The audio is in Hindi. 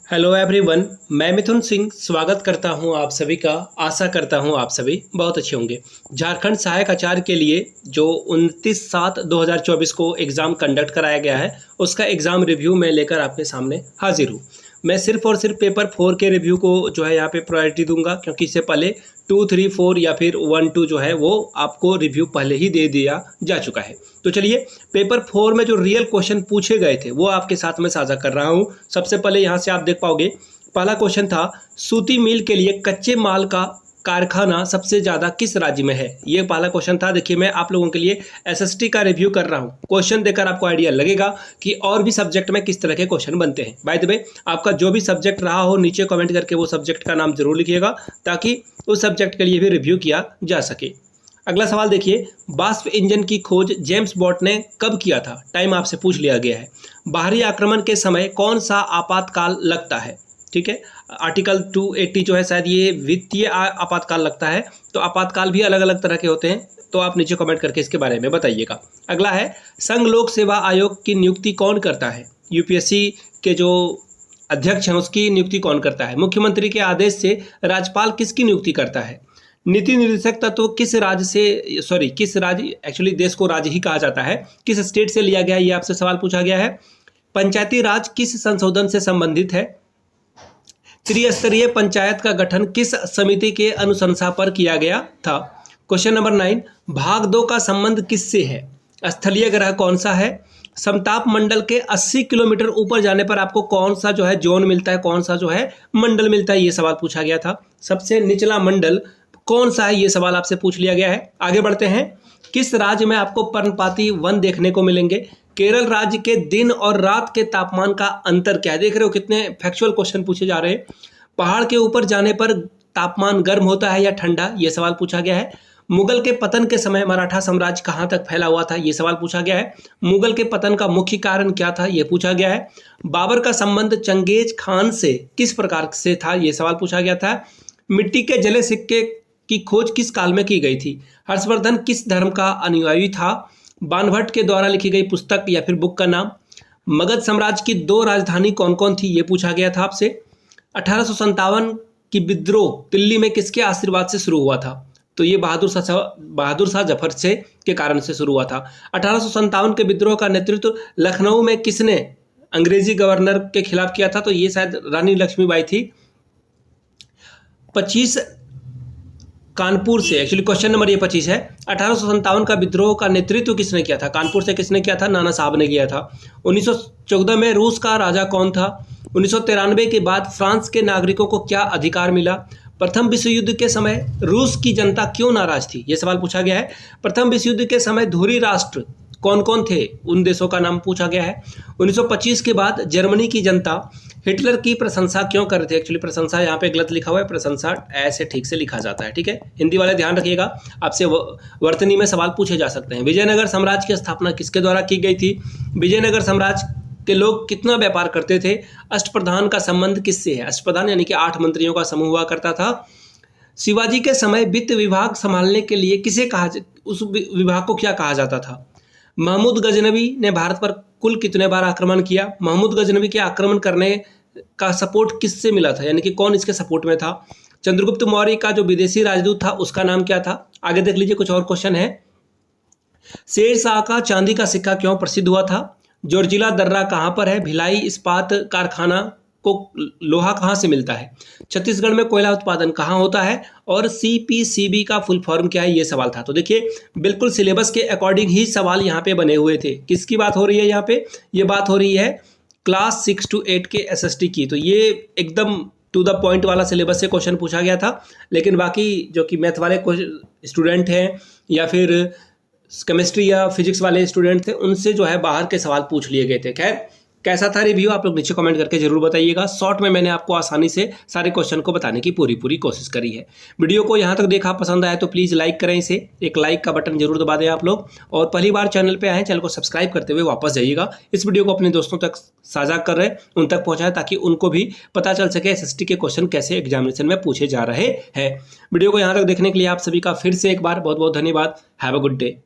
हेलो एवरीवन, मैं मिथुन सिंह स्वागत करता हूं आप सभी का। आशा करता हूं आप सभी बहुत अच्छे होंगे। झारखंड सहायक आचार्य के लिए जो 29/7/2024 को एग्ज़ाम कंडक्ट कराया गया है, उसका एग्ज़ाम रिव्यू मैं लेकर आपके सामने हाजिर हूं। मैं सिर्फ और सिर्फ पेपर 4 के रिव्यू को जो है यहाँ पे प्रायोरिटी दूंगा, क्योंकि इससे पहले 2, 3, 4 या फिर 1, 2 जो है वो आपको रिव्यू पहले ही दे दिया जा चुका है। तो चलिए, पेपर 4 में जो रियल क्वेश्चन पूछे गए थे वो आपके साथ में साझा कर रहा हूँ। सबसे पहले यहाँ से आप देख पाओगे, पहला क्वेश्चन था सूती मिल के लिए कच्चे माल का कारखाना सबसे ज़्यादा किस राज्य में है। ये पहला क्वेश्चन था। देखिए, मैं आप लोगों के लिए एसएसटी का रिव्यू कर रहा हूँ। क्वेश्चन देकर आपको आइडिया लगेगा कि और भी सब्जेक्ट में किस तरह के क्वेश्चन बनते हैं। बाय द वे, आपका जो भी सब्जेक्ट रहा हो नीचे कमेंट करके वो सब्जेक्ट का नाम जरूर लिखिएगा, ताकि उस सब्जेक्ट के लिए भी रिव्यू किया जा सके। अगला सवाल देखिए, वाष्प इंजन की खोज जेम्स बॉट ने कब किया था। टाइम आपसे पूछ लिया गया है। बाहरी आक्रमण के समय कौन सा आपातकाल लगता है। ठीक है, आर्टिकल 280 जो है शायद ये वित्तीय आपातकाल लगता है। तो आपातकाल भी अलग अलग तरह के होते हैं, तो आप नीचे कमेंट करके इसके बारे में बताइएगा। अगला है, संघ लोक सेवा आयोग की नियुक्ति कौन करता है। यूपीएससी के जो अध्यक्ष हैं उसकी नियुक्ति कौन करता है। मुख्यमंत्री के आदेश से राज्यपाल किसकी नियुक्ति करता है। नीति निर्देशक तत्व किस राज्य एक्चुअली देश को राज्य ही कहा जाता है, किस स्टेट से लिया गया है, ये आपसे सवाल पूछा गया है। पंचायती राज किस संशोधन से संबंधित है। त्रिस्तरीय पंचायत का गठन किस समिति के अनुशंसा पर किया गया था। क्वेश्चन नंबर 9, भाग 2 का संबंध किससे है। स्थलीय ग्रह कौन सा है। समताप मंडल के 80 किलोमीटर ऊपर जाने पर आपको कौन सा जो है जोन मिलता है, कौन सा जो है मंडल मिलता है, ये सवाल पूछा गया था। सबसे निचला मंडल कौन सा है, ये सवाल आपसे पूछ लिया गया है। आगे बढ़ते हैं, किस राज्य में आपको पर्णपाती वन देखने को मिलेंगे। केरल राज्य के दिन और रात के तापमान का अंतर क्या है। देख रहे हो कितने फैक्चुअल क्वेश्चन पूछे जा रहे हैं। पहाड़ के ऊपर जाने पर तापमान गर्म होता है या ठंडा, ये सवाल पूछा गया है। मुगल के पतन के समय मराठा साम्राज्य कहाँ तक फैला हुआ था, ये सवाल पूछा गया है। मुगल के पतन का मुख्य कारण क्या था, ये पूछा गया है। बाबर का संबंध चंगेज खान से किस प्रकार से था, ये सवाल पूछा गया था। मिट्टी के जले सिक्के की खोज किस काल में की गई थी। हर्षवर्धन किस धर्म का अनुयायी था। बाणभट्ट के द्वारा लिखी गई पुस्तक या फिर बुक का नाम। मगध साम्राज्य की 2 राजधानी कौन कौन थी, ये पूछा गया था आपसे। 1857 की विद्रोह दिल्ली में किसके आशीर्वाद से शुरू हुआ था। तो ये बहादुर शाह जफर से के कारण से शुरू हुआ था। 1857 के विद्रोह का नेतृत्व लखनऊ में किसने अंग्रेजी गवर्नर के खिलाफ किया था। तो ये शायद रानी लक्ष्मीबाई थी। 25 कानपुर से, एक्चुअली क्वेश्चन नंबर ये 25 है। 1857 का विद्रोह का नेतृत्व किसने किया था। कानपुर से किसने किया था, नाना साहब ने किया था। 1914 में रूस का राजा कौन था। 1993 के बाद फ्रांस के नागरिकों को क्या अधिकार मिला। प्रथम विश्व युद्ध के समय रूस की जनता क्यों नाराज थी, ये सवाल पूछा गया है। प्रथम विश्व युद्ध के समय धुरी राष्ट्र कौन कौन थे, उन देशों का नाम पूछा गया है। 1925 के बाद जर्मनी की जनता हिटलर की प्रशंसा क्यों कर रही थी। एक्चुअली प्रशंसा यहाँ पे गलत लिखा हुआ है, प्रशंसा ऐसे ठीक से लिखा जाता है। ठीक है, हिंदी वाले ध्यान रखिएगा, आपसे वर्तनी में सवाल पूछे जा सकते हैं। विजयनगर साम्राज्य की स्थापना किसके द्वारा की गई थी। विजयनगर साम्राज्य के लोग कितना व्यापार करते थे। अष्टप्रधान का संबंध किससे है। अष्टप्रधान यानी कि 8 मंत्रियों का समूह हुआ करता था। शिवाजी के समय वित्त विभाग संभालने के लिए उस विभाग को क्या कहा जाता था। महमूद गजनवी ने भारत पर कुल कितने बार आक्रमण किया। महमूद गजनवी के आक्रमण करने का सपोर्ट किससे मिला था, यानी कि कौन इसके सपोर्ट में था। चंद्रगुप्त मौर्य का जो विदेशी राजदूत था उसका नाम क्या था। आगे देख लीजिए, कुछ और क्वेश्चन है। शेरशाह का चांदी का सिक्का क्यों प्रसिद्ध हुआ था। जोरजिला दर्रा कहाँ पर है। भिलाई इस्पात कारखाना को लोहा कहाँ से मिलता है। छत्तीसगढ़ में कोयला उत्पादन कहाँ होता है। और CPCB का फुल फॉर्म क्या है, ये सवाल था। तो देखिए, बिल्कुल सिलेबस के अकॉर्डिंग ही सवाल यहाँ पे बने हुए थे। किसकी बात हो रही है यहाँ पे, ये बात हो रही है क्लास 6 to 8 के SST की। तो ये एकदम टू द पॉइंट वाला सिलेबस से क्वेश्चन पूछा गया था। लेकिन बाकी जो कि मैथ वाले स्टूडेंट हैं या फिर केमिस्ट्री या फिजिक्स वाले स्टूडेंट थे, उनसे जो है बाहर के सवाल पूछ लिए गए थे। खैर, कैसा था रिव्यू आप लोग नीचे कमेंट करके जरूर बताइएगा। शॉर्ट में मैंने आपको आसानी से सारे क्वेश्चन को बताने की पूरी कोशिश करी है। वीडियो को यहाँ तक देखा, पसंद आया तो प्लीज़ लाइक करें इसे। एक लाइक का बटन जरूर दबा दें आप लोग। और पहली बार चैनल पे आए, चैनल को सब्सक्राइब करते हुए वापस जाइएगा। इस वीडियो को अपने दोस्तों तक साझा कर रहे हैं, उन तक पहुँचाएं, ताकि उनको भी पता चल सके SST के क्वेश्चन कैसे एग्जामिनेशन में पूछे जा रहे हैं। वीडियो को यहाँ तक देखने के लिए आप सभी का फिर से एक बार बहुत बहुत धन्यवाद। Have a good day.